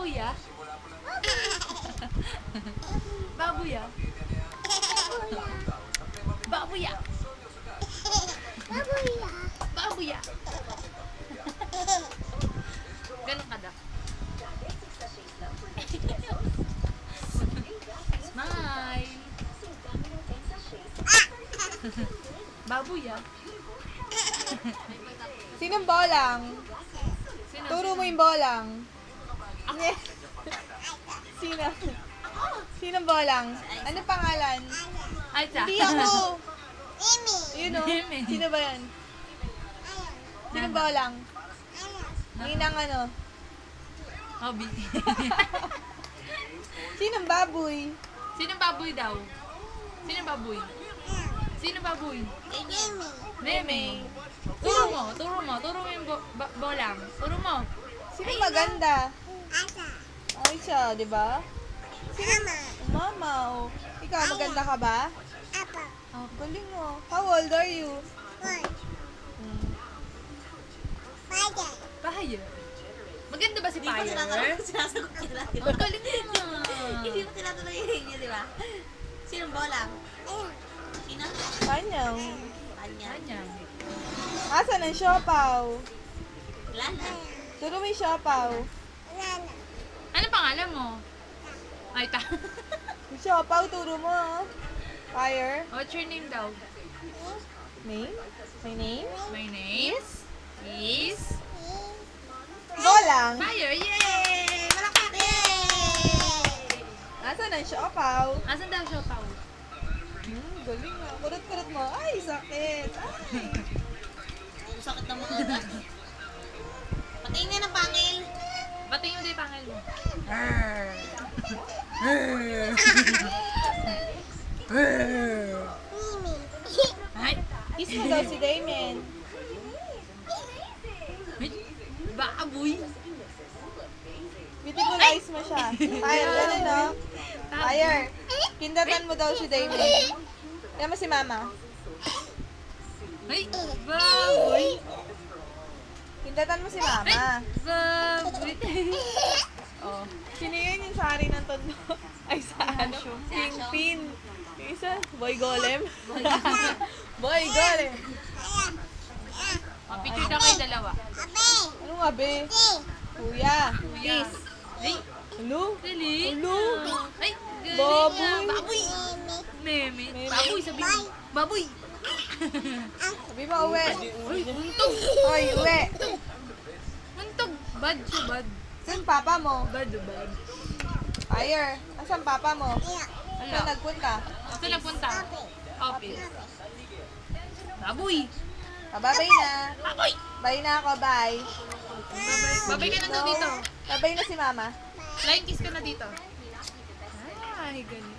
Baboy ah. Baboy ah. Baboy ah. Baboy ah. Ganun ka daw. Smile. Baboy ah. Sinong bolang? Sino? Turo mo yung bolang. Sino? Sinong bolang? Ano pangalan? Ay, siya. Hindi ako. Yun o. Amy. Sino ba yan? Sinong bolang? Ninang ano? Hobby. Sinong baboy? Sinong baboy daw? Sinong baboy? Sino baboy? Meme. Turo mo yung bolang. Turo mo. Sinong maganda? Ay siya, di ba? Mama, oh. Ikaw, maganda ka ba? Oh, galing mo. How old are you? Pahayer. Maganda ba si Hindi ko Pahayer? tinatanong, sinasagot niya lang. Ang galing mo. Hindi mo tinatanong niya, di ba? Sinong bolang? Sino? Kanyang. Kanya. Kanyang. Asan ang siopaw? Wala na. Turo mo yung siopaw. Anong pangalan mo? Ay, ta. Yung siopaw, turo mo. Fire. What's your name daw? Name? My name? My name is Bolang. Fire. Yay! Malakpak! Asan ang siopaw? Asan daw siya, Pao? Galing nga. Kurot-kurot mo. Ay, sakit. Ay. Ang sakit ng mga ugat. Patingin nga ng pangil. Batiin mo din yung pangil mo. Ay! Kiss mo daw si Damien. Ay! Baboy! Beautifulize mo siya. Fire, ganun no? Fire. Kindatan mo daw si Damien. Kaya mo si Mama. Ay! Baboy! Kindatan mo si Mama. Baboy! Oh. Sino yun yung sari ng tondo? Ay, sa ano? Ping Pin. Yung isa, Boy Golem. Boy Golem. Oh, picture daw kayo dalawa. Ano nga, be? Kuya. Yes. Ay! Ano? Galing! Ulo. Ay! Galing! Baboy. Baboy! Meme! Meme. Baboy! Sabi mo! Baboy! Sabi mo, uwi. Uy! Untog! Hoy, uwi. Untog! Bad siya, bad. Saan papa mo? Bad, bad. Fire. Asan papa mo? Ala. Saan nagpunta? Saan nagpunta? Office. Baboy! Babay na. Baboy! Bye na ako, bye. Babay ka na daw dito. Babay na si Mama. Flying kiss ka na dito. Ay, galing.